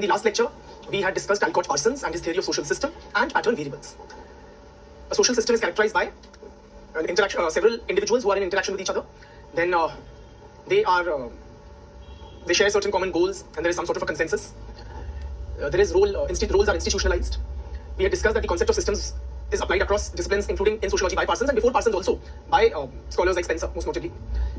In the last lecture, we had discussed R.K Merton and his theory of social system and pattern variables. A social system is characterized by several individuals who are in interaction with each other. Then they share certain common goals, and there is some sort of a consensus. Roles are institutionalized. We had discussed that the concept of systems is applied across disciplines, including in sociology by Parsons, and before Parsons also by scholars like Spencer, most notably.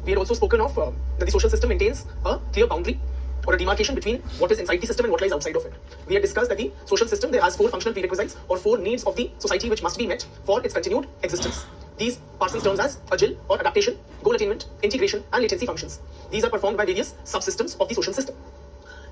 We had also spoken of that the social system maintains a clear boundary or a demarcation between what is inside the system and what lies outside of it. We had discussed that the social system has 4 functional prerequisites or 4 needs of the society which must be met for its continued existence. These Parsons terms as agile or adaptation, goal attainment, integration, and latency functions. These are performed by various subsystems of the social system.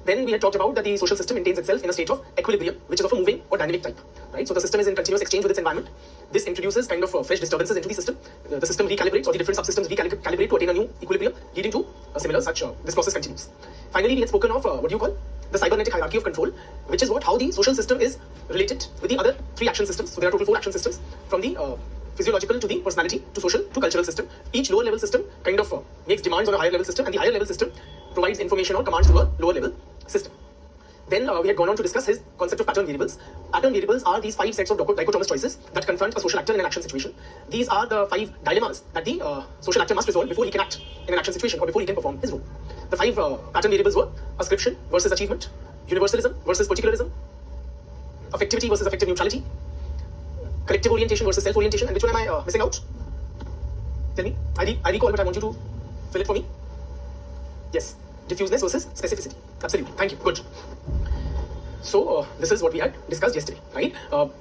Then we had talked about that the social system maintains itself in a state of equilibrium, which is of a moving or dynamic type. Right? So the system is in continuous exchange with its environment. This introduces kind of fresh disturbances into the system. The system recalibrates, or the different subsystems recalibrate to attain a new equilibrium, leading to a similar such. This process continues. Finally, we had spoken of the cybernetic hierarchy of control, which is how the social system is related with the other 3 action systems. So there are total 4 action systems, from the physiological to the personality to social to cultural system. Each lower level system kind of makes demands on a higher level system, and the higher level system provides information or commands to a lower level system. Then we had gone on to discuss his concept of pattern variables. Pattern variables are these 5 sets of dichotomous choices that confront a social actor in an action situation. These are the 5 dilemmas that the social actor must resolve before he can act in an action situation or before he can perform his role. The 5 pattern variables were ascription versus achievement, universalism versus particularism, affectivity versus affective neutrality, collective orientation versus self-orientation. And which one am I missing out? Tell me. I recall, but I want you to fill it for me. Yes. Diffuseness versus specificity. Absolutely. Thank you. Good. So this is what we had discussed yesterday, right?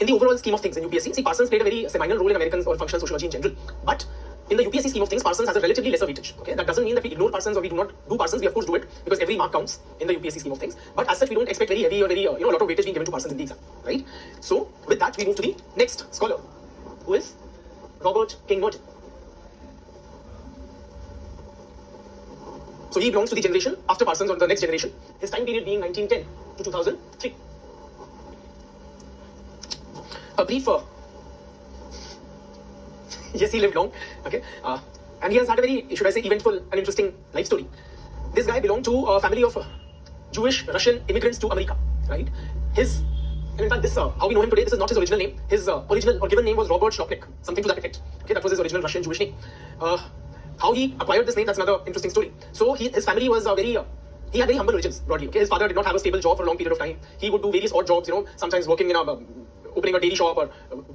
In the overall scheme of things in UPSC, see, Parsons played a very seminal role in American or functional sociology in general. But in the UPSC scheme of things, Parsons has a relatively lesser weightage. Okay, that doesn't mean that we ignore Parsons or we do not do Parsons. We of course do it because every mark counts in the UPSC scheme of things. But as such, we don't expect very heavy or very a lot of weightage being given to Parsons in the exam, right? So with that, we move to the next scholar, who is Robert King Merton. So he belongs to the generation after Parsons, or the next generation. His time period being 1910 to 2003. A brief, yes, he lived long, okay, and he has had a very, should I say, eventful and interesting life story. This guy belonged to a family of Jewish Russian immigrants to America, right? And in fact, this how we know him today, this is not his original name. His original or given name was Robert Schlopnik, something to that effect. Okay, that was his original Russian Jewish name. How he acquired this name, that's another interesting story. So his family was he had very humble origins, broadly. Okay, his father did not have a stable job for a long period of time. He would do various odd jobs, sometimes working in opening a dairy shop or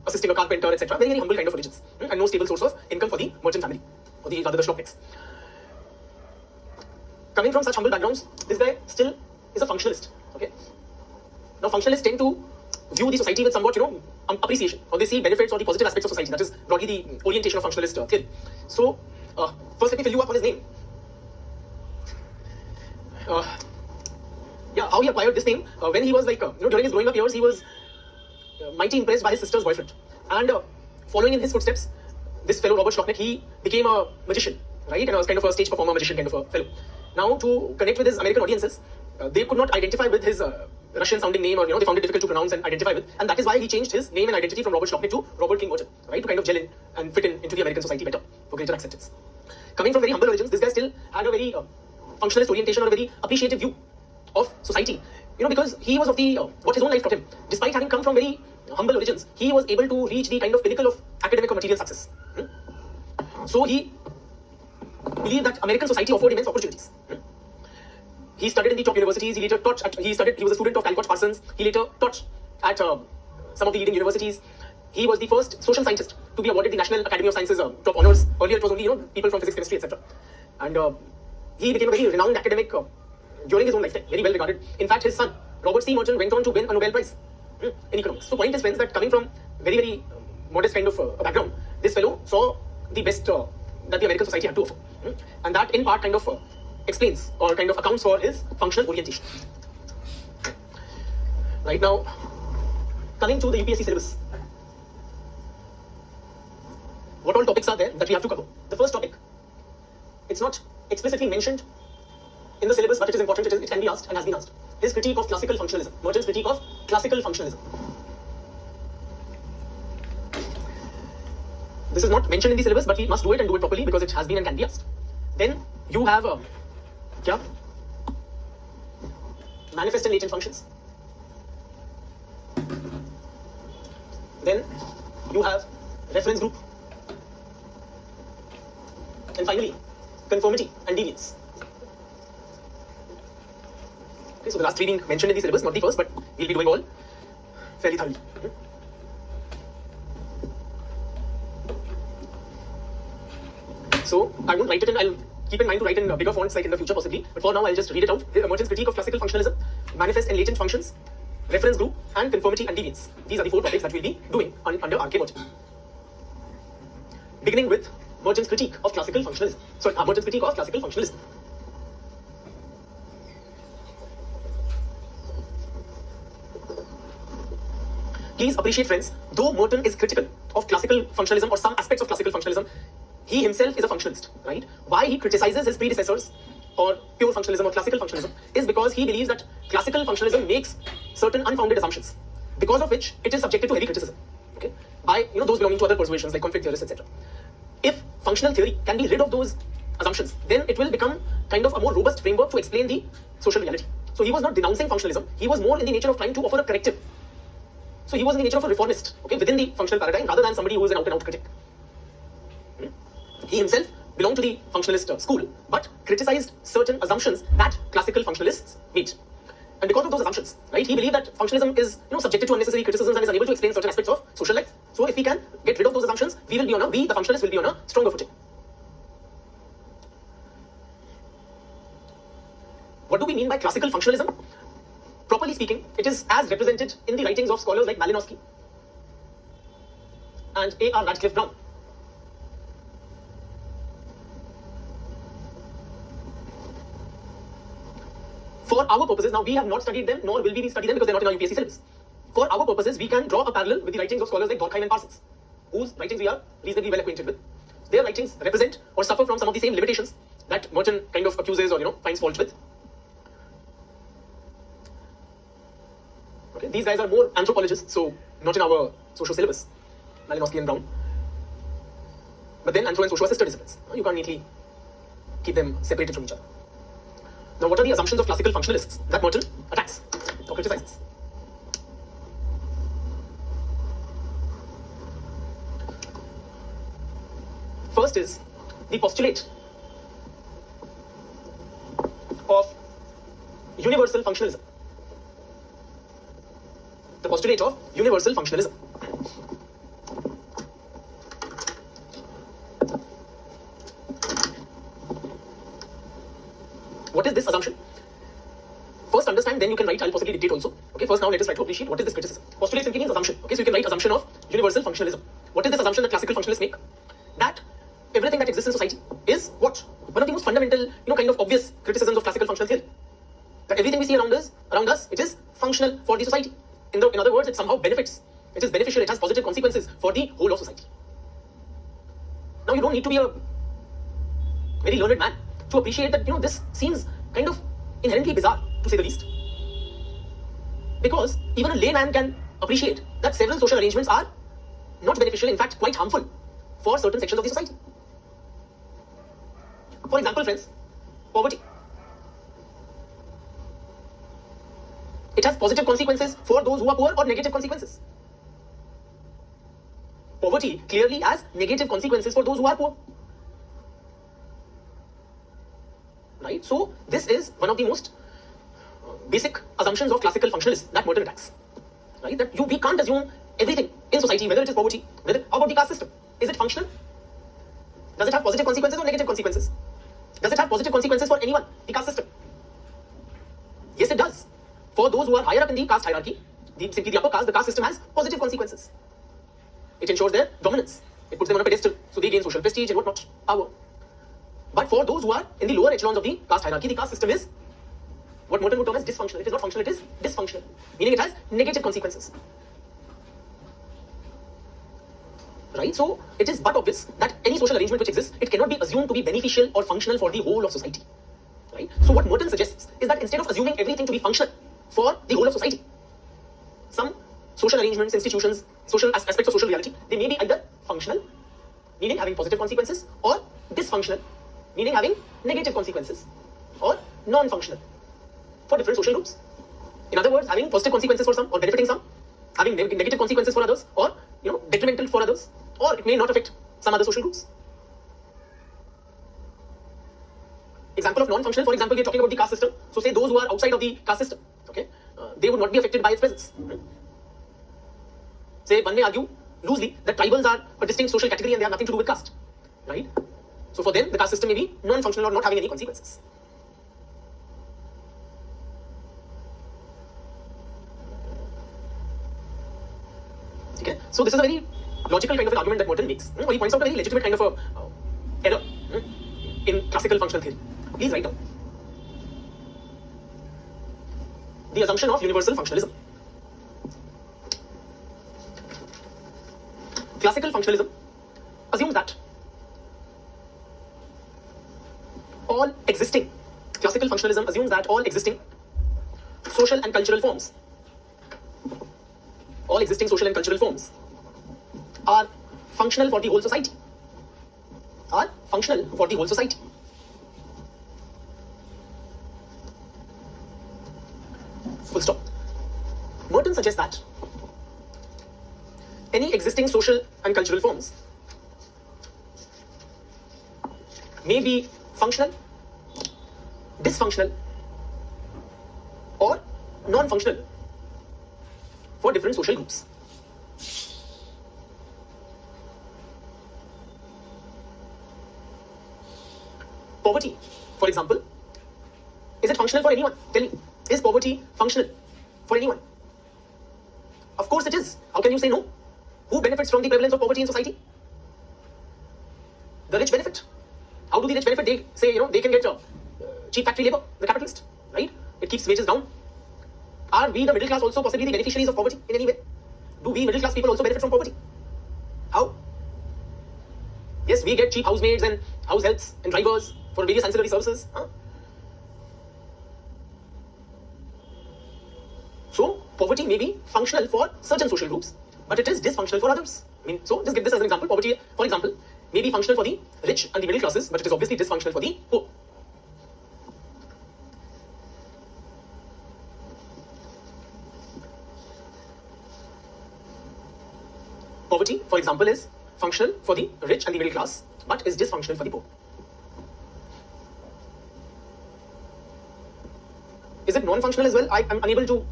assisting a carpenter, etc. Very, very humble kind of origins, and no stable source of income for the Merton family, or the Schlopniks. Coming from such humble backgrounds, this guy still is a functionalist. Okay, now functionalists tend to view the society with somewhat appreciation, or they see benefits or the positive aspects of society. That is broadly the orientation of functionalist theory. So first, let me fill you up on his name. How he acquired this name, when he was during his growing up years, he was mighty impressed by his sister's boyfriend. And following in his footsteps, this fellow Robert Schlopnik, he became a magician, right? And was kind of a stage performer, magician kind of a fellow. Now, to connect with his American audiences, they could not identify with his Russian-sounding name, or they found it difficult to pronounce and identify with. And that is why he changed his name and identity from Robert Schlopnik to Robert King Merton, right? To kind of gel in and fit into the American society better for greater acceptance. Coming from very humble origins, this guy still had a very functionalist orientation or a very appreciative view of society. Because he was of the what his own life taught him. Despite having come from very humble origins, he was able to reach the kind of pinnacle of academic or material success. So he believed that American society offered immense opportunities. He studied in the top universities. He later taught he was a student of R.K Parsons. He later taught at some of the leading universities. He was the first social scientist to be awarded the National Academy of Sciences top honors. Earlier it was only people from physics, chemistry, etc. And he became a very renowned academic during his own lifetime, very well regarded. In fact, his son Robert C. Merton went on to win a Nobel Prize in economics. So point is, friends, that coming from very, very modest kind of a background, this fellow saw the best that the American society had to offer, and that in part kind of explains or kind of accounts for his functional orientation. Right now, coming to the UPSC syllabus, what all topics are there that we have to cover? The first topic, it's not explicitly mentioned in the syllabus, but it is important. It can be asked and has been asked. His critique of classical functionalism. Merton's critique of classical functionalism. This is not mentioned in the syllabus, but we must do it and do it properly because it has been and can be asked. Then you have manifest and latent functions. you have reference group, and finally conformity and deviance. Okay, so the last three being mentioned in the syllabus, not the first, but we'll be doing all fairly thoroughly. So I won't write it in, I'll keep in mind to write in bigger fonts like in the future possibly, but for now I'll just read it out. The Merton's critique of classical functionalism, manifest and latent functions, reference group, and conformity and deviance. These are the four topics that we'll be doing under R.K Merton. Beginning with Merton's critique of classical functionalism. Sorry, Merton's critique of classical functionalism. Please appreciate, friends, though Merton is critical of classical functionalism or some aspects of classical functionalism, he himself is a functionalist, right? Why he criticizes his predecessors or pure functionalism or classical functionalism is because he believes that classical functionalism makes certain unfounded assumptions, because of which it is subjected to heavy criticism, okay, by those belonging to other persuasions like conflict theorists, etc. If functional theory can be rid of those assumptions, then it will become kind of a more robust framework to explain the social reality. So he was not denouncing functionalism, he was more in the nature of trying to offer a corrective. So he was in the nature of a reformist, okay, within the functional paradigm, rather than somebody who is an out-and-out critic. He himself belonged to the functionalist school, but criticized certain assumptions that classical functionalists made. And because of those assumptions, right, he believed that functionalism is subjected to unnecessary criticisms and is unable to explain certain aspects of social life. So if we can get rid of those assumptions, we, the functionalists, will be on a stronger footing. What do we mean by classical functionalism? Properly speaking, it is as represented in the writings of scholars like Malinowski and A.R. Radcliffe Brown. For our purposes, now we have not studied them, nor will we study them because they're not in our UPSC syllabus. For our purposes, we can draw a parallel with the writings of scholars like Durkheim and Parsons, whose writings we are reasonably well acquainted with. Their writings represent or suffer from some of the same limitations that Merton kind of accuses or finds fault with. Okay, these guys are more anthropologists, so not in our social syllabus, Malinowski and Brown. But then anthro and socio are sister disciplines. You can't neatly keep them separated from each other. Now, what are the assumptions of classical functionalists that Merton attacks or criticizes? First is the postulate of universal functionalism. The postulate of universal functionalism. What is this assumption? First understand, then you can write. I'll possibly dictate also. Okay, first now let us try to appreciate what is this criticism. Postulate simply means assumption. Okay, so you can write assumption of universal functionalism. What is this assumption that classical functionalists make? That everything that exists in society is what? One of the most fundamental, kind of obvious criticisms of classical functional theory. That everything we see around us, it is functional for the society. In other words, it somehow benefits. It is beneficial. It has positive consequences for the whole of society. Now, you don't need to be a very learned man to appreciate that, this seems kind of inherently bizarre, to say the least. Because even a layman can appreciate that several social arrangements are not beneficial, in fact, quite harmful for certain sections of the society. For example, friends, poverty. It has positive consequences for those who are poor or negative consequences. Poverty clearly has negative consequences for those who are poor. Right? So, this is one of the most basic assumptions of classical functionalists that Merton attacks. Right? That we can't assume everything in society, whether it is poverty, how about the caste system? Is it functional? Does it have positive consequences or negative consequences? Does it have positive consequences for anyone, the caste system? Yes, it does. For those who are higher up in the caste hierarchy, simply the upper caste, the caste system has positive consequences. It ensures their dominance. It puts them on a pedestal, so they gain social prestige and whatnot, power. But for those who are in the lower echelons of the caste hierarchy, the caste system is what Merton would term as dysfunctional. It is not functional, it is dysfunctional, meaning it has negative consequences. Right? So, it is but obvious that any social arrangement which exists, it cannot be assumed to be beneficial or functional for the whole of society. Right? So, what Merton suggests is that instead of assuming everything to be functional for the whole of society, some social arrangements, institutions, social aspects of social reality, they may be either functional, meaning having positive consequences, or dysfunctional, meaning having negative consequences, or non-functional for different social groups. In other words, having positive consequences for some or benefiting some, having negative consequences for others, or detrimental for others, or it may not affect some other social groups. Example of non-functional, for example, we are talking about the caste system. So say those who are outside of the caste system, okay, they would not be affected by its presence. Say one may argue loosely that tribals are a distinct social category and they have nothing to do with caste, right? So for them, the caste system may be non-functional or not having any consequences. Okay, so this is a very logical kind of an argument that Merton makes. He points out a very legitimate kind of a error in classical functional theory. Please write down the assumption of universal functionalism. Classical functionalism assumes that all existing social and cultural forms are functional for the whole society. Full stop. Merton suggests that any existing social and cultural forms may be functional, dysfunctional, or non-functional for different social groups. Poverty, for example, is it functional for anyone? Tell me, is poverty functional for anyone? Of course it is. How can you say no? Who benefits from the prevalence of poverty in society? The rich benefit. How do the rich benefit? They say, they can get cheap factory labor, the capitalist, right? It keeps wages down. Are we, the middle class, also possibly the beneficiaries of poverty in any way? Do we middle class people also benefit from poverty? How? Yes, we get cheap housemaids and house helps and drivers for various ancillary services. So, poverty may be functional for certain social groups, but it is dysfunctional for others. So just give this as an example. Poverty, for example, may be functional for the rich and the middle classes, but it is obviously dysfunctional for the poor. Poverty, for example, is functional for the rich and the middle class, but is dysfunctional for the poor. Is it non-functional as well? I am unable to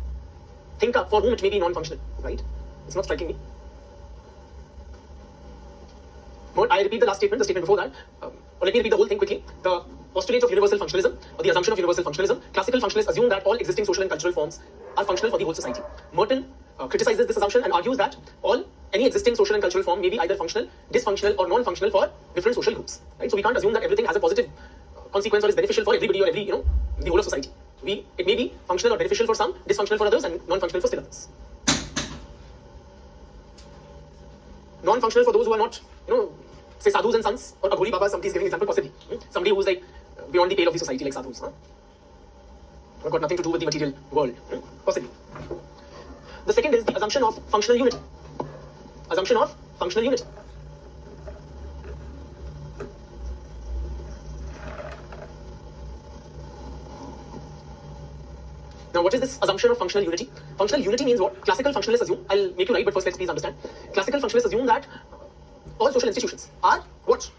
think up for whom it may be non-functional, right? It's not striking me. I repeat the last statement, the statement before that, or let me repeat the whole thing quickly. The postulate of universal functionalism, or the assumption of universal functionalism, classical functionalists assume that all existing social and cultural forms are functional for the whole society. Merton criticizes this assumption and argues that any existing social and cultural form may be either functional, dysfunctional, or non-functional for different social groups. Right? So we can't assume that everything has a positive consequence or is beneficial for everybody or the whole of society. It may be functional or beneficial for some, dysfunctional for others, and non-functional for still others. Non-functional for those who are not, say sadhus and sons, or Aghori Baba, somebody is giving an example possibly. Somebody who is like beyond the pale of the society, like sadhus. Or got nothing to do with the material world, possibly. The second is the assumption of functional unity. Now, what is this assumption of functional unity? Functional unity means what? Classical functionalists assume, I'll make you write, but first let's please understand. Classical functionalists assume that all social institutions are what?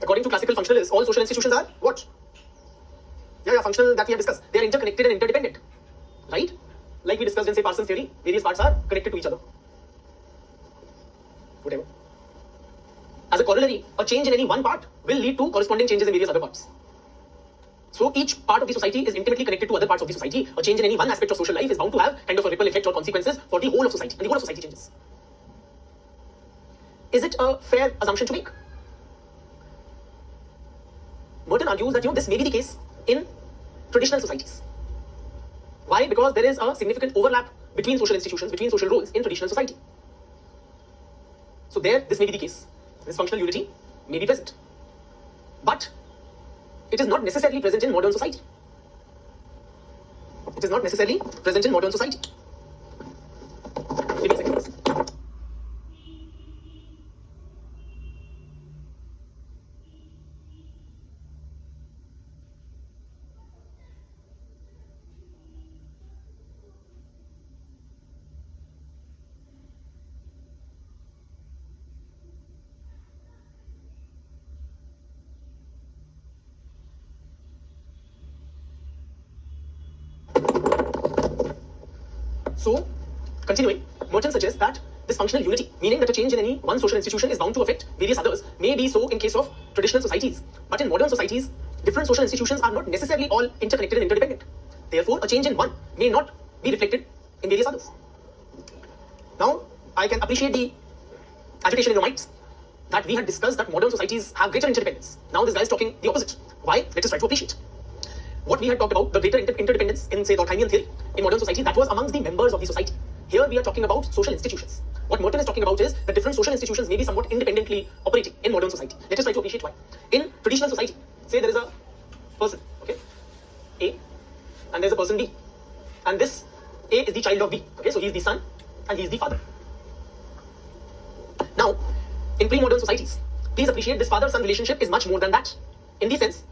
According to classical functionalists, all social institutions are what? Yeah, functional that we have discussed. They are interconnected and interdependent, right? Like we discussed in, say, Parsons theory, various parts are connected to each other. Whatever. As a corollary, a change in any one part will lead to corresponding changes in various other parts. So each part of the society is intimately connected to other parts of the society. A change in any one aspect of social life is bound to have kind of a ripple effect or consequences for the whole of society, and the whole of society changes. Is it a fair assumption to make? Merton argues that this may be the case in traditional societies. Why? Because there is a significant overlap between social institutions, between social roles in traditional society. So this may be the case. This functional unity may be present. But it is not necessarily present in modern society. Give me a second. So, continuing, Merton suggests that this functional unity, meaning that a change in any one social institution is bound to affect various others, may be so in case of traditional societies. But in modern societies, different social institutions are not necessarily all interconnected and interdependent. Therefore, a change in one may not be reflected in various others. Now, I can appreciate the agitation in your minds that we had discussed that modern societies have greater interdependence. Now this guy is talking the opposite. Why? Let us try to appreciate. What we had talked about, the greater interdependence in, say, the Durkheimian theory in modern society, that was amongst the members of the society. Here we are talking about social institutions. What Merton is talking about is that different social institutions may be somewhat independently operating in modern society. Let us try to appreciate why. In traditional society, say there is a person, okay, A, and there's a person B. And this A is the child of B, okay, so he is the son and he is the father. Now, in pre-modern societies, please appreciate this father-son relationship is much more than that. In the sense,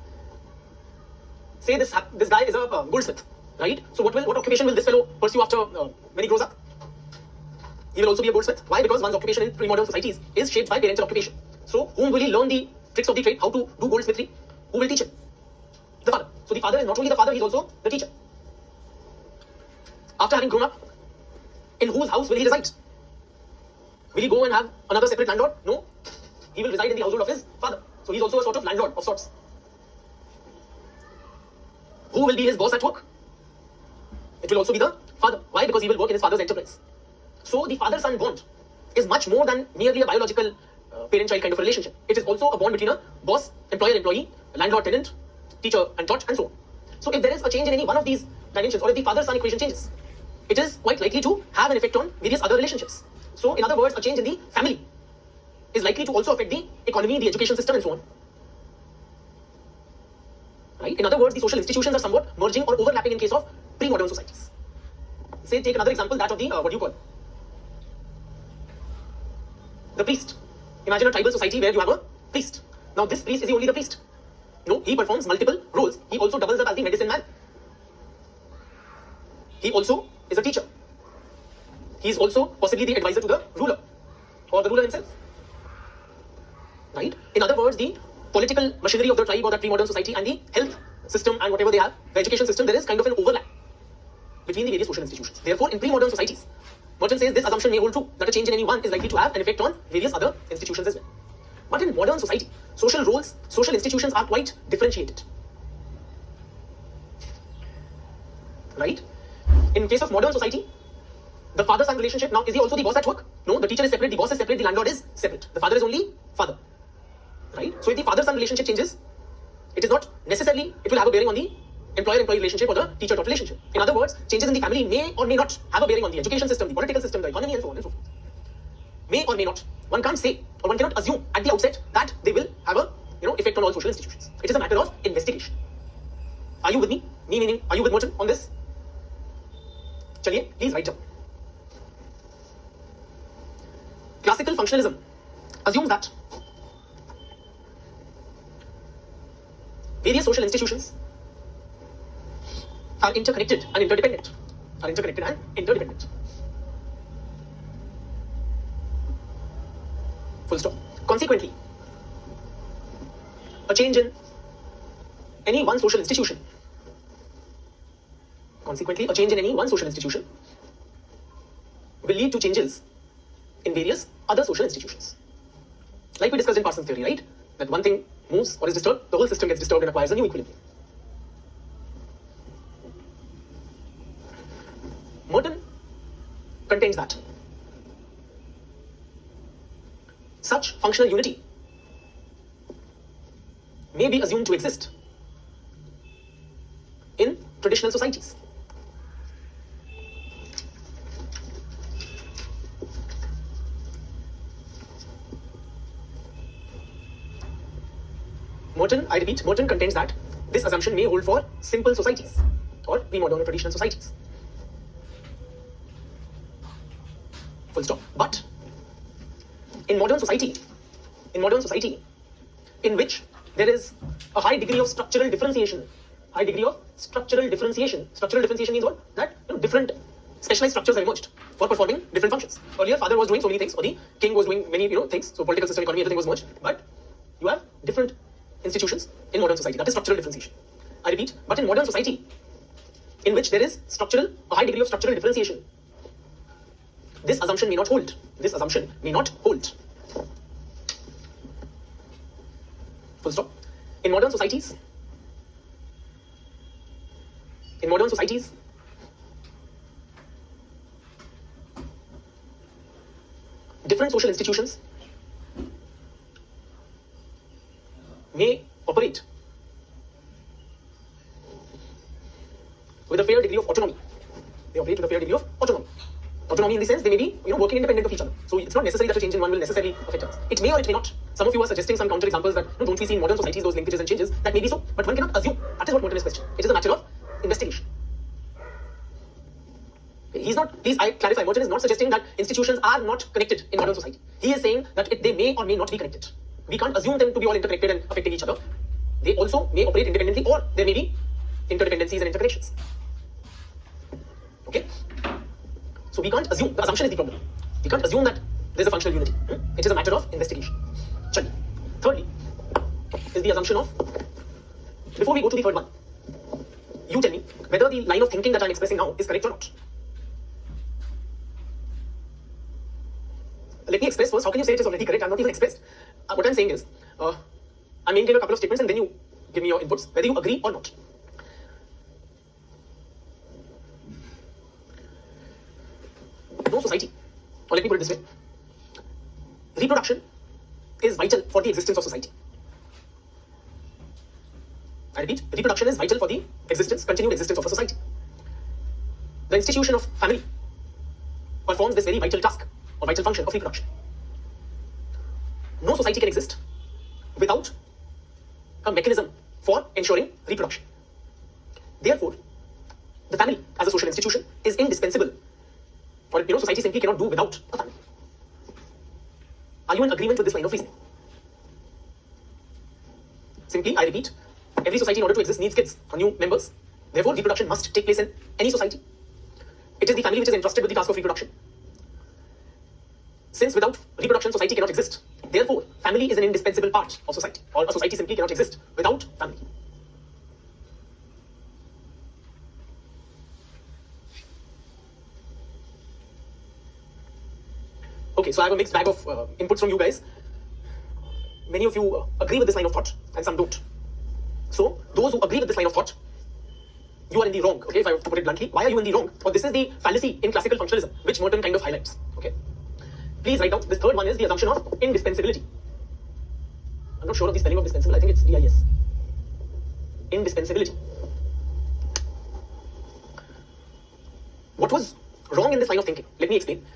say this guy is a goldsmith, right? So what occupation will this fellow pursue after when he grows up? He will also be a goldsmith. Why? Because one's occupation in pre-modern societies is shaped by parental occupation. So whom will he learn the tricks of the trade, how to do goldsmithry? Who will teach him? The father. So the father is not only the father, he's also the teacher. After having grown up, in whose house will he reside? Will he go and have another separate landlord? No. He will reside in the household of his father. So he's also a sort of landlord of sorts. Who will be his boss at work? It will also be the father. Why? Because he will work in his father's enterprise. So the father-son bond is much more than merely a biological parent-child kind of a relationship. It is also a bond between a boss, employer-employee, landlord-tenant, teacher and taught, and so on. So if there is a change in any one of these dimensions, or if the father-son equation changes, it is quite likely to have an effect on various other relationships. So in other words, a change in the family is likely to also affect the economy, the education system and so on. Right? In other words, the social institutions are somewhat merging or overlapping in case of pre-modern societies. Say, take another example, that of the, what do you call? The priest. Imagine a tribal society where you have a priest. Now this priest, is he only the priest? No, he performs multiple roles. He also doubles up as the medicine man. He also is a teacher. He is also possibly the advisor to the ruler or the ruler himself. Right? In other words, the political machinery of the tribe or that pre-modern society and the health system and whatever they have, the education system, there is kind of an overlap between the various social institutions. Therefore, in pre-modern societies, Merton says this assumption may hold true, that a change in any one is likely to have an effect on various other institutions as well. But in modern society, social roles, social institutions are quite differentiated. Right? In case of modern society, the father-son relationship, now is he also the boss at work? No, the teacher is separate, the boss is separate, the landlord is separate. The father is only father. Right? So if the father-son relationship changes, it is not necessarily, it will have a bearing on the employer-employee relationship or the teacher-taught relationship. In other words, changes in the family may or may not have a bearing on the education system, the political system, the economy and so on and so forth. May or may not. One can't say or one cannot assume at the outset that they will have a effect on all social institutions. It is a matter of investigation. Are you with me? Me meaning, are you with Merton on this? Chaliye, please write down. Classical functionalism assumes that various social institutions are interconnected and interdependent. Full stop. Consequently, a change in any one social institution will lead to changes in various other social institutions. Like we discussed in Parsons' theory, right? That one thing moves or is disturbed, the whole system gets disturbed and acquires a new equilibrium. Merton contains that such functional unity may be assumed to exist in traditional societies. Merton, I repeat, Merton contains that this assumption may hold for simple societies or pre-modern or traditional societies. Full stop. But in modern society, in which there is a high degree of structural differentiation. Structural differentiation means what? That different specialized structures have emerged for performing different functions. Earlier, father was doing so many things, or the king was doing many things. So political system, economy, everything was merged. But you have different institutions in modern society. That is structural differentiation. I repeat, but in modern society, in which there is a high degree of structural differentiation, this assumption may not hold. This assumption may not hold. Full stop. In modern societies, different social institutions may operate with a fair degree of autonomy. They operate with a fair degree of autonomy. Autonomy in the sense they may be, working independent of each other. So it's not necessary that a change in one will necessarily affect others. It may or it may not. Some of you are suggesting some counter examples that don't we see in modern societies those linkages and changes? That may be so, but one cannot assume. That is what Merton is questioning. It is a matter of investigation. He's not, please I clarify, Merton is not suggesting that institutions are not connected in modern society. He is saying that they may or may not be connected. We can't assume them to be all interconnected and affecting each other. They also may operate independently, or there may be interdependencies and interconnections. Okay? So we can't assume, the assumption is the problem. We can't assume that there's a functional unity. It is a matter of investigation. Chali. Thirdly, is the assumption of, before we go to the third one, you tell me whether the line of thinking that I'm expressing now is correct or not. Let me express first. How can you say it is already correct? I'm not even expressed. What I'm saying is, I'm making a couple of statements and then you give me your inputs, whether you agree or not. No society, or let me put it this way, reproduction is vital for the existence of society. I repeat, reproduction is vital for the existence, continued existence of a society. The institution of family performs this very vital task or vital function of reproduction. No society can exist without a mechanism for ensuring reproduction. Therefore, the family as a social institution is indispensable. For society simply cannot do without a family. Are you in agreement with this line of reasoning? Simply, I repeat, every society in order to exist needs kids or new members. Therefore, reproduction must take place in any society. It is the family which is entrusted with the task of reproduction. Since without reproduction, society cannot exist. Therefore, family is an indispensable part of society, or a society simply cannot exist without family. Okay, so I have a mixed bag of inputs from you guys. Many of you agree with this line of thought, and some don't. So, those who agree with this line of thought, you are in the wrong, okay, if I have to put it bluntly. Why are you in the wrong? Or this is the fallacy in classical functionalism, which Merton kind of highlights, okay. Please write down, this third one is the assumption of indispensability. I'm not sure of the spelling of dispensable, I think it's DIS. Indispensability. What was wrong in this line of thinking? Let me explain.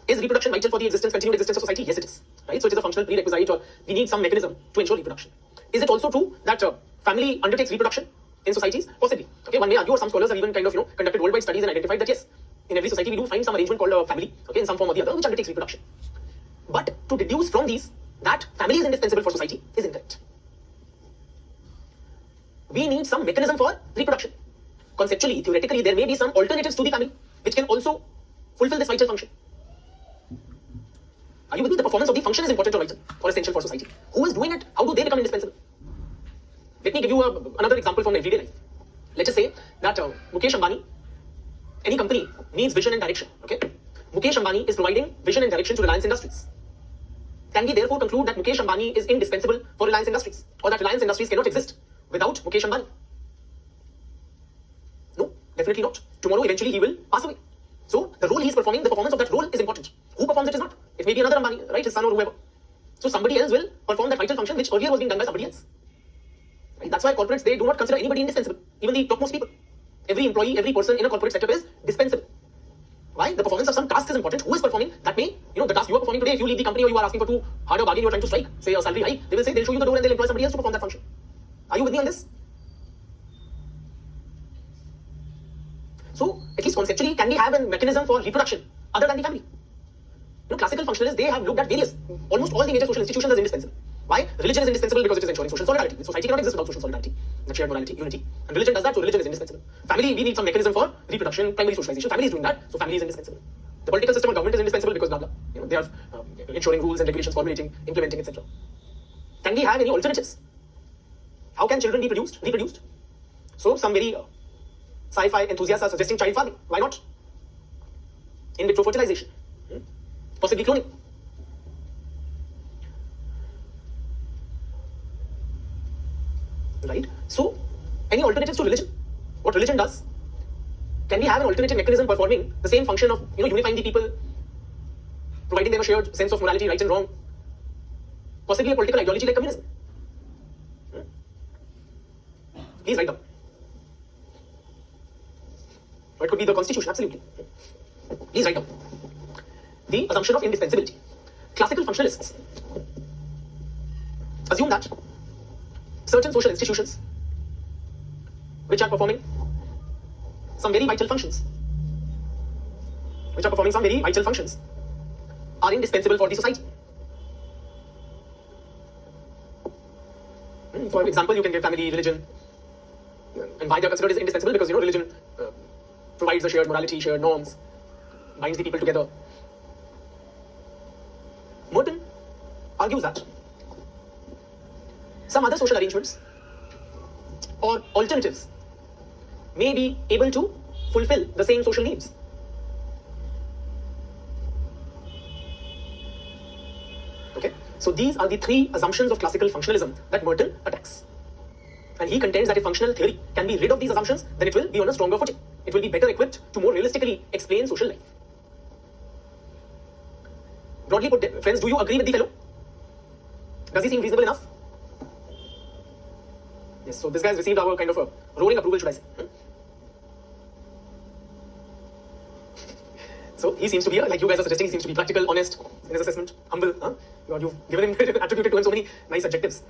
Is reproduction vital for the continued existence of society? Yes, it is. Right? So it is a functional prerequisite, or we need some mechanism to ensure reproduction. Is it also true that family undertakes reproduction in societies? Possibly. Okay, one may argue, or some scholars have even kind of conducted worldwide studies and identified that yes, in every society we do find some arrangement called a family, okay, in some form or the other, which undertakes reproduction. But to deduce from these that family is indispensable for society is incorrect. We need some mechanism for reproduction. Conceptually, theoretically, there may be some alternatives to the family which can also fulfill this vital function. Are you with me? The performance of the function is important or vital or essential for society. Who is doing it? How do they become indispensable? Let me give you another example from everyday life. Let us say that Mukesh Ambani, any company needs vision and direction. Okay, Mukesh Ambani is providing vision and direction to Reliance Industries. Can we therefore conclude that Mukesh Ambani is indispensable for Reliance Industries, or that Reliance Industries cannot exist without Mukesh Ambani? No, definitely not. Tomorrow, eventually, he will pass away. So the role he is performing, the performance of that role is important. Who performs it is not. It may be another Ambani, right? His son or whoever. So somebody else will perform that vital function which earlier was being done by somebody else. Right? That's why corporates, they do not consider anybody indispensable. Even the topmost people. Every employee, every person in a corporate setup is dispensable. Why? The performance of some task is important. Who is performing? That may, the task you are performing today, if you leave the company or you are asking for too hard a bargain, you are trying to strike, say a salary hike, they will say they'll show you the door and they'll employ somebody else to perform that function. Are you with me on this? So, at least conceptually, can we have a mechanism for reproduction other than the family? Classical functionalists, they have looked at almost all the major social institutions as indispensable. Why? Religion is indispensable because it is ensuring social solidarity. Society cannot exist without social solidarity, that shared morality, unity. And religion does that, so religion is indispensable. Family, we need some mechanism for reproduction, primary socialization. Family is doing that, so family is indispensable. The political system or government is indispensable because blah blah. They are ensuring rules and regulations, formulating, implementing, etc. Can we have any alternatives? How can children be reproduced? So some very sci-fi enthusiasts are suggesting child farming. Why not? In vitro fertilization. possibly cloning. Right? So, any alternatives to religion? What religion does? Can we have an alternative mechanism performing the same function of unifying the people, providing them a shared sense of morality, right and wrong? Possibly a political ideology like communism. Please write down. Or it could be the constitution, absolutely. Please write down. The assumption of indispensability. Classical functionalists assume that certain social institutions which are performing some very vital functions, are indispensable for the society. For example, you can give family, religion, and why they are considered as indispensable because religion provides a shared morality, shared norms, binds the people together. Merton argues that some other social arrangements or alternatives may be able to fulfill the same social needs. Okay, so these are the three assumptions of classical functionalism that Merton attacks. And he contends that if functional theory can be rid of these assumptions, then it will be on a stronger footing. It will be better equipped to more realistically explain social life. Broadly put, friends, do you agree with the fellow? Does he seem reasonable enough? Yes, so this guy has received our kind of a roaring approval, should I say. So he seems to be, like you guys are suggesting, he seems to be practical, honest in his assessment, humble. God, you've given him, attributed to him so many nice adjectives.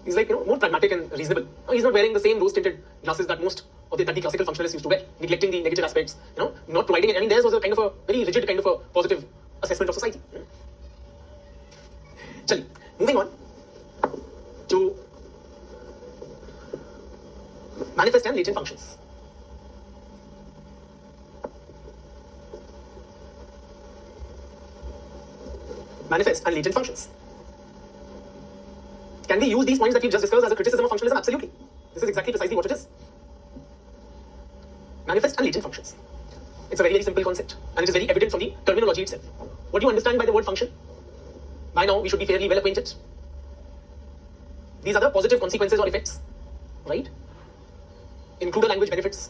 He's like, more pragmatic and reasonable. He's not wearing the same rose-tinted glasses that the classical functionalists used to wear, neglecting the negative aspects, not providing it. I mean, theirs was a kind of a very rigid kind of a positive assessment of society. Chali, moving on to manifest and latent functions. Manifest and latent functions. Can we use these points that we've just discussed as a criticism of functionalism? Absolutely. This is exactly precisely what it is. Manifest and latent functions. It's a very, very simple concept, and it is very evident from the terminology itself. What do you understand by the word function? By now, we should be fairly well acquainted. These are the positive consequences or effects, right? Include language benefits.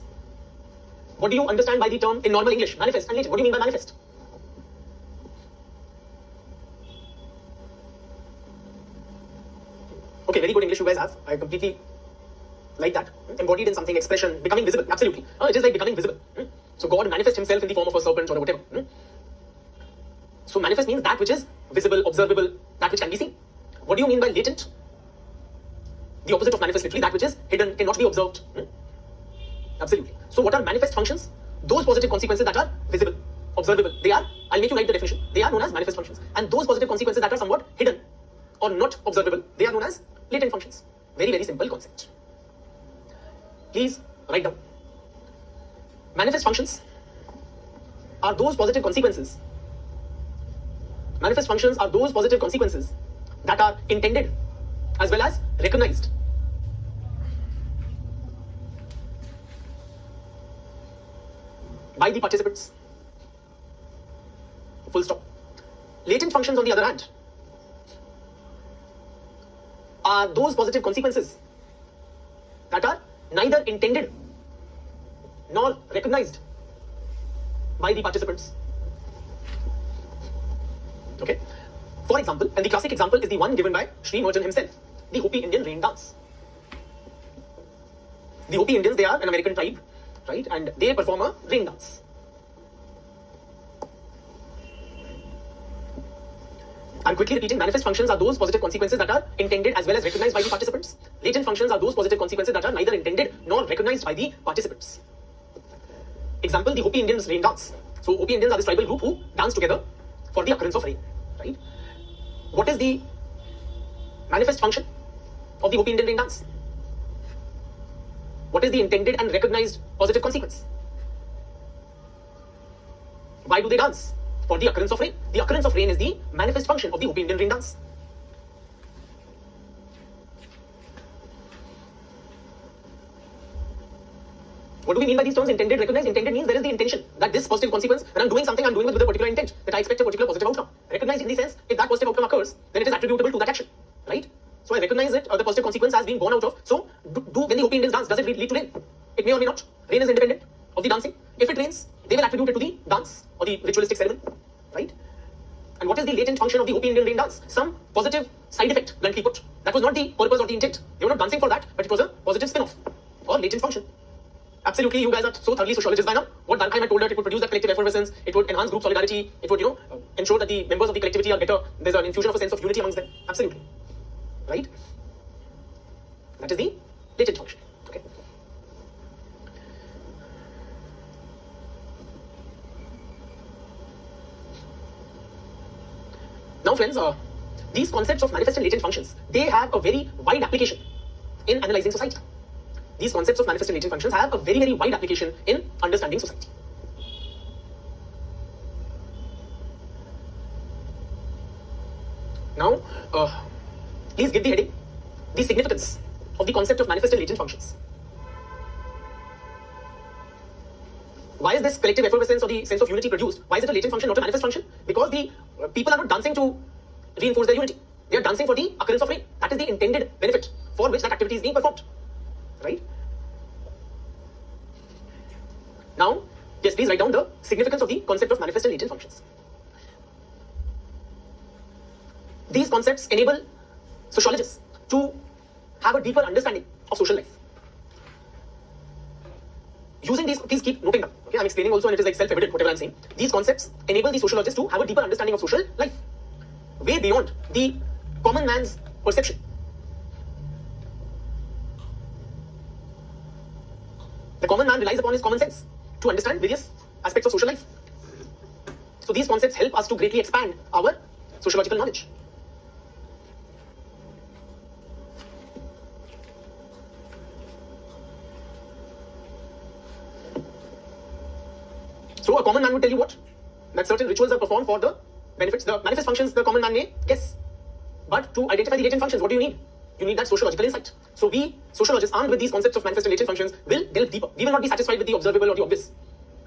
What do you understand by the term in normal English? Manifest and latent. What do you mean by manifest? Okay, very good English you guys have. I completely like that. Embodied in something, expression, becoming visible. Absolutely. It is like becoming visible. So God manifests himself in the form of a serpent or whatever. So manifest means that which is visible, observable, that which can be seen. What do you mean by latent? The opposite of manifest, literally, that which is hidden, cannot be observed. Absolutely. So what are manifest functions? Those positive consequences that are visible, observable. They are, I'll make you write the definition. They are known as manifest functions. And those positive consequences that are somewhat hidden or not observable, they are known as latent functions. Very, very simple concept. Please write down. Manifest functions are those positive consequences. Manifest functions are those positive consequences that are intended as well as recognized by the participants. Full stop. Latent functions, on the other hand, are those positive consequences that are neither intended nor recognized by the participants. Okay. For example, and the classic example is the one given by R.K Merton himself, the Hopi Indian rain dance. The Hopi Indians, they are an American tribe, right? And they perform a rain dance. I'm quickly repeating, manifest functions are those positive consequences that are intended as well as recognized by the participants. Latent functions are those positive consequences that are neither intended nor recognized by the participants. Example, the Hopi Indians rain dance. So Hopi Indians are this tribal group who dance together for the occurrence of rain, right? What is the manifest function of the Hopi Indian rain dance? What is the intended and recognized positive consequence? Why do they dance? For the occurrence of rain. The occurrence of rain is the manifest function of the Hopi Indian rain dance. What do we mean by these terms? Intended, recognized. Intended means there is the intention that this positive consequence, when I'm doing something, I'm doing it with a particular intent, that I expect a particular positive outcome. Recognized in the sense, if that positive outcome occurs, then it is attributable to that action, right? So I recognize it, the positive consequence as being born out of. So when the Hopi Indians dance, does it lead to rain? It may or may not. Rain is independent of the dancing. If it rains, they will attribute it to the dance or the ritualistic ceremony, right? And what is the latent function of the Hopi Indian rain dance? Some positive side effect, bluntly put. That was not the purpose or the intent. They were not dancing for that, but it was a positive spin-off or latent function. Absolutely, you guys are so thoroughly sociologists by now. What R.K Merton told us, it would produce that collective effervescence, it would enhance group solidarity, it would, ensure that the members of the collectivity are better. There's an infusion of a sense of unity amongst them. Absolutely. Right? That is the latent function. Okay. Now, friends, these concepts of manifest and latent functions, they have a very wide application in analyzing society. These concepts of manifest and latent functions have a very, very wide application in understanding society. Now, please give the heading, the significance of the concept of manifest and latent functions. Why is this collective effervescence or the sense of unity produced? Why is it a latent function, not a manifest function? Because the people are not dancing to reinforce their unity. They are dancing for the occurrence of rain. That is the intended benefit for which that activity is being performed. Right? Now, yes, please write down the significance of the concept of manifest and latent functions. These concepts enable sociologists to have a deeper understanding of social life. Using these, please keep noting them. Okay, I'm explaining also, and it is like self-evident whatever I'm saying. These concepts enable the sociologist to have a deeper understanding of social life, way beyond the common man's perception. The common man relies upon his common sense to understand various aspects of social life. So these concepts help us to greatly expand our sociological knowledge. So a common man would tell you what? That certain rituals are performed for the benefits. The manifest functions the common man may guess. But to identify the latent functions, what do you need? You need that sociological insight. So we, sociologists, armed with these concepts of manifest and latent functions, will delve deeper. We will not be satisfied with the observable or the obvious.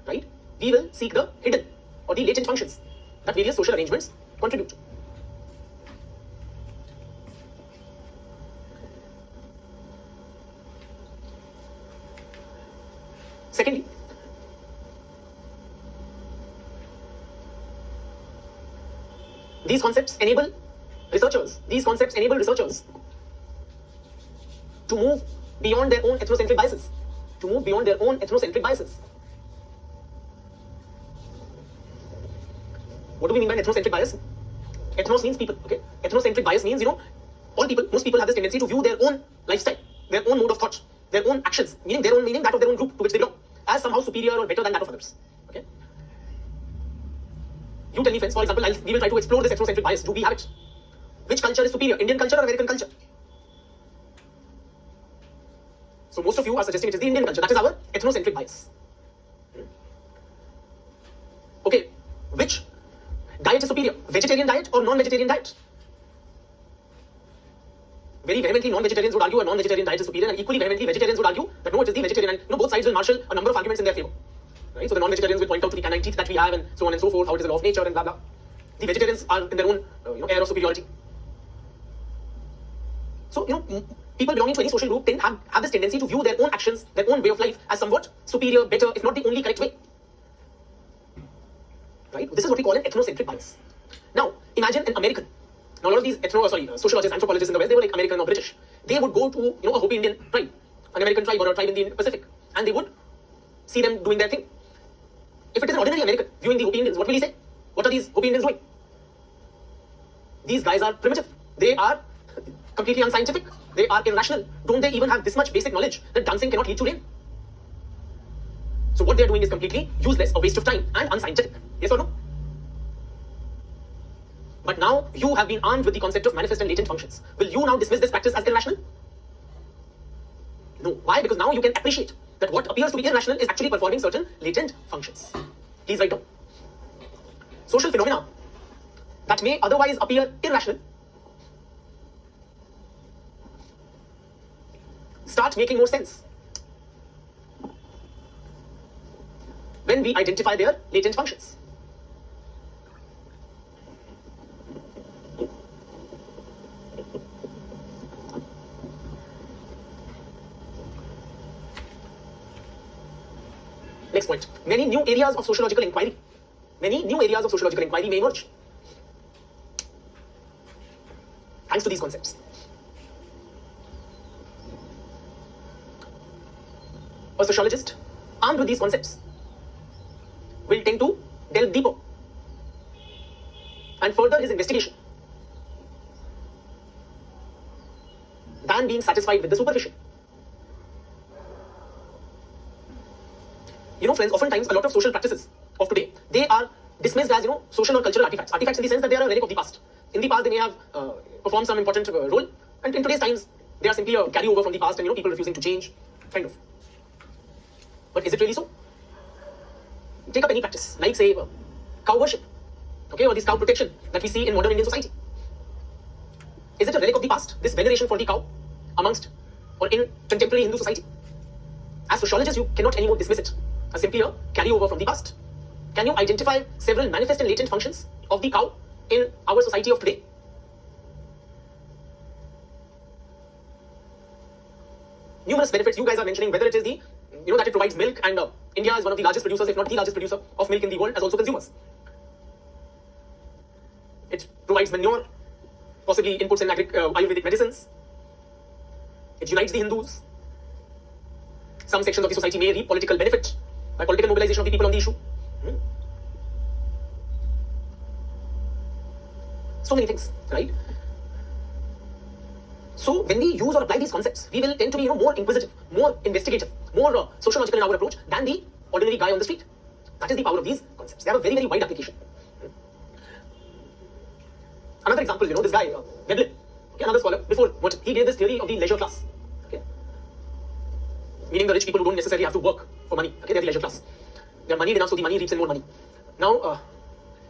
Right? We will seek the hidden or the latent functions that various social arrangements contribute to. Secondly, these concepts enable researchers to move beyond their own ethnocentric biases. What do we mean by ethnocentric bias? Ethnos means people, okay? Ethnocentric bias means, most people have this tendency to view their own lifestyle, their own mode of thought, their own actions, meaning that of their own group to which they belong, as somehow superior or better than that of others, okay? You tell me, friends, for example, we will try to explore this ethnocentric bias. Do we have it? Which culture is superior, Indian culture or American culture? So most of you are suggesting it is the Indian culture. That is our ethnocentric bias. Okay, which diet is superior, vegetarian diet or non-vegetarian diet? Very vehemently, non-vegetarians would argue a non-vegetarian diet is superior, and equally vehemently, vegetarians would argue that no, it is the vegetarian. And both sides will marshal a number of arguments in their favor. Right? So the non-vegetarians will point out to the canine teeth that we have, and so on and so forth, how it is a law of nature, and blah blah. The vegetarians are in their own, air of superiority. So people belonging to any social group have this tendency to view their own actions, their own way of life, as somewhat superior, better, if not the only correct way. Right? This is what we call an ethnocentric bias. Now, imagine an American. Now, a lot of these sociologists, anthropologists in the West, they were like American or British. They would go to, a Hopi Indian tribe, an American tribe or a tribe in the Pacific, and they would see them doing their thing. If it is an ordinary American viewing the Hopi Indians, what will he say? What are these Hopi Indians doing? These guys are primitive. They are completely unscientific. They are irrational. Don't they even have this much basic knowledge that dancing cannot lead to rain? So what they're doing is completely useless, a waste of time, and unscientific. Yes or no? But now you have been armed with the concept of manifest and latent functions. Will you now dismiss this practice as irrational? No. Why? Because now you can appreciate that what appears to be irrational is actually performing certain latent functions. Please write down. Social phenomena that may otherwise appear irrational start making more sense. when we identify their latent functions. Next point. Many new areas of sociological inquiry may emerge thanks to these concepts. A sociologist armed with these concepts will tend to delve deeper and further his investigation than being satisfied with the superficial. Friends, oftentimes a lot of social practices of today, they are dismissed as, social or cultural artifacts. Artifacts in the sense that they are a relic of the past. In the past, they may have performed some important role, and in today's times, they are simply a carryover from the past, and people refusing to change, kind of. But is it really so? Take up any practice, like say cow worship, okay, or this cow protection that we see in modern Indian society. Is it a relic of the past, this veneration for the cow amongst or in contemporary Hindu society? As sociologists, you cannot anymore dismiss it as simply a carryover from the past. Can you identify several manifest and latent functions of the cow in our society of today? Numerous benefits you guys are mentioning, whether it is the, that it provides milk, and India is one of the largest producers, if not the largest producer of milk in the world, as also consumers. It provides manure, possibly inputs in Ayurvedic medicines. It unites the Hindus. Some sections of the society may reap political benefit by political mobilization of the people on the issue. So many things, right? So when we use or apply these concepts, we will tend to be, more inquisitive, more investigative, more sociological in our approach than the ordinary guy on the street. That is the power of these concepts. They have a very, very wide application. Another example, this guy, Veblen, okay, another scholar, before Merton, he gave this theory of the leisure class. Okay? Meaning the rich people who don't necessarily have to work for money. Okay, they're the leisure class. They're moneyed enough, so the money reaps in more money. Now,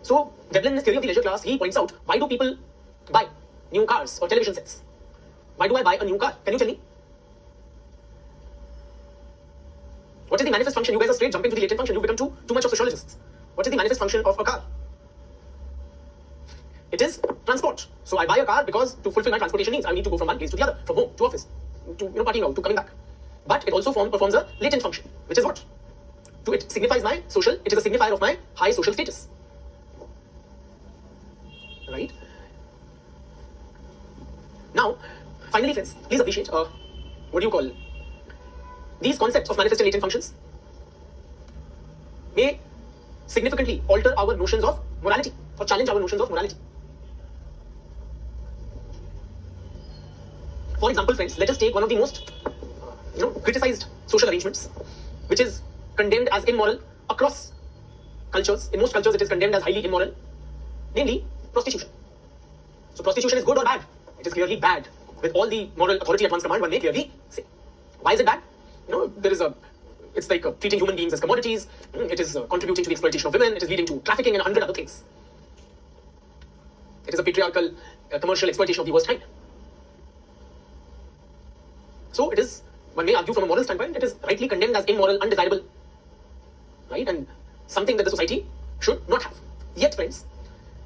so Veblen, in his theory of the leisure class, he points out, why do people buy new cars or television sets? Why do I buy a new car? Can you tell me? What is the manifest function? You guys are straight jumping to the latent function. You've become too much of sociologists. What is the manifest function of a car? It is transport. So I buy a car because to fulfill my transportation needs, I need to go from one place to the other, from home to office, to partying out, to coming back. But it also performs a latent function, which is what? It signifies my social, it is a signifier of my high social status. Right? Now, finally, friends, please appreciate, these concepts of manifest and latent functions may significantly alter our notions of morality, or challenge our notions of morality. For example, friends, let us take one of the most criticized social arrangements, which is condemned as immoral across cultures. In most cultures, it is condemned as highly immoral, namely prostitution. So prostitution is good or bad? It is clearly bad. With all the moral authority at one's command, one may clearly say. Why is it bad? It's like treating human beings as commodities. It is contributing to the exploitation of women. It is leading to trafficking and 100 other things. It is a patriarchal, commercial exploitation of the worst kind. So it is, one may argue from a moral standpoint, it is rightly condemned as immoral, undesirable, right? And something that the society should not have. Yet, friends,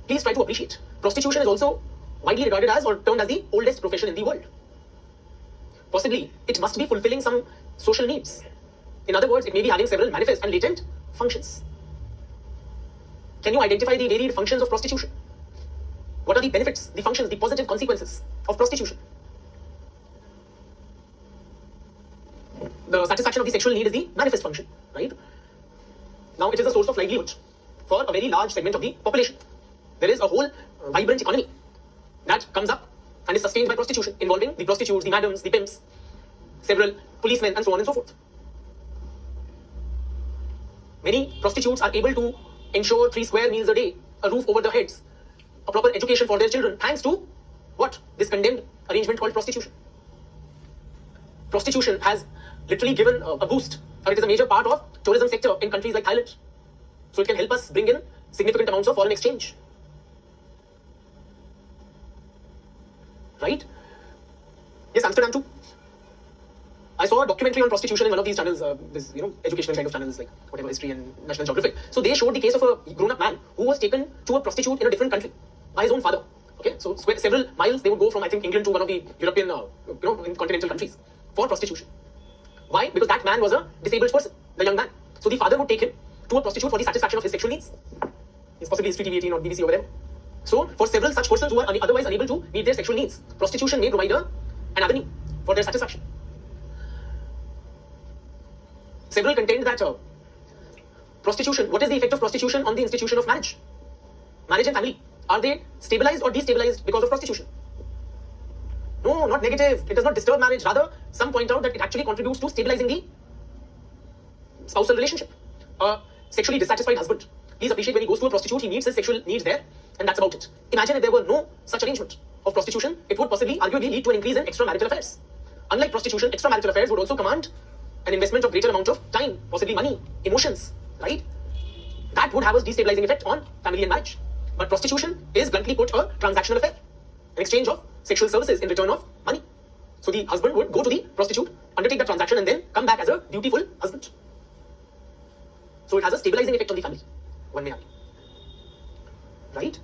please try to appreciate. Prostitution is also widely regarded as, or termed as, the oldest profession in the world. Possibly, it must be fulfilling some social needs. In other words, it may be having several manifest and latent functions. Can you identify the varied functions of prostitution? What are the benefits, the functions, the positive consequences of prostitution? The satisfaction of the sexual need is the manifest function, right? Now, it is a source of livelihood for a very large segment of the population. There is a whole vibrant economy that comes up and is sustained by prostitution, involving the prostitutes, the madams, the pimps, several policemen, and so on and so forth. Many prostitutes are able to ensure 3 square meals a day, a roof over their heads, a proper education for their children, thanks to what? This condemned arrangement called prostitution. Prostitution has literally given a boost, or it is a major part of tourism sector in countries like Thailand. So it can help us bring in significant amounts of foreign exchange. Right? Yes, Amsterdam too. I saw a documentary on prostitution in one of these channels, this educational kind of channels like whatever History and National Geographic. So they showed the case of a grown-up man who was taken to a prostitute in a different country by his own father. Okay, so several miles they would go from, I think, England to one of the European, continental countries for prostitution. Why? Because that man was a disabled person, the young man. So the father would take him to a prostitute for the satisfaction of his sexual needs. It's possibly History TV 18 or BBC or whatever. So for several such persons who are otherwise unable to meet their sexual needs, prostitution may provide an avenue for their satisfaction. Several contend that prostitution, what is the effect of prostitution on the institution of marriage? Marriage and family, are they stabilized or destabilized because of prostitution? No, not negative. It does not disturb marriage. Rather, some point out that it actually contributes to stabilizing the spousal relationship. A sexually dissatisfied husband, please appreciate when he goes to a prostitute, he meets his sexual needs there, and that's about it. Imagine if there were no such arrangement of prostitution, it would possibly, arguably, lead to an increase in extramarital affairs. Unlike prostitution, extramarital affairs would also command an investment of greater amount of time, possibly money, emotions, right? That would have a destabilizing effect on family and marriage. But prostitution is, bluntly put, a transactional affair, an exchange of sexual services in return of money. So the husband would go to the prostitute, undertake the transaction, and then come back as a dutiful husband. So it has a stabilizing effect on the family, one may argue. Right?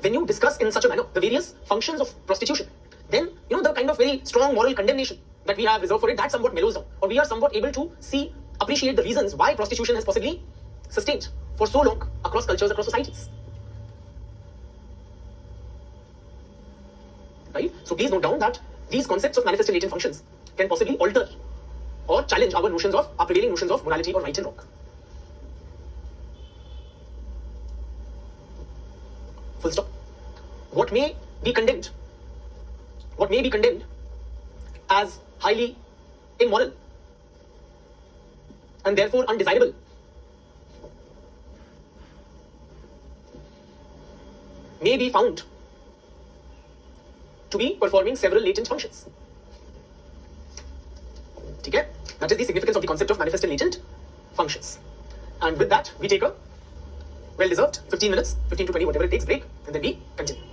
When you discuss in such a manner the various functions of prostitution, then the kind of very strong moral condemnation that we have reserved for it, that somewhat mellows down, or we are somewhat able to appreciate the reasons why prostitution has possibly sustained for so long across cultures, across societies. Right? So please note down that these concepts of manifest and latent functions can possibly alter or challenge our prevailing notions of morality or right and wrong. Full stop. What may be condemned as highly immoral and therefore undesirable may be found to be performing several latent functions. Okay? That is the significance of the concept of manifest and latent functions. And with that, we take a well-deserved 15 minutes, 15 to 20, whatever it takes, break, and then we continue.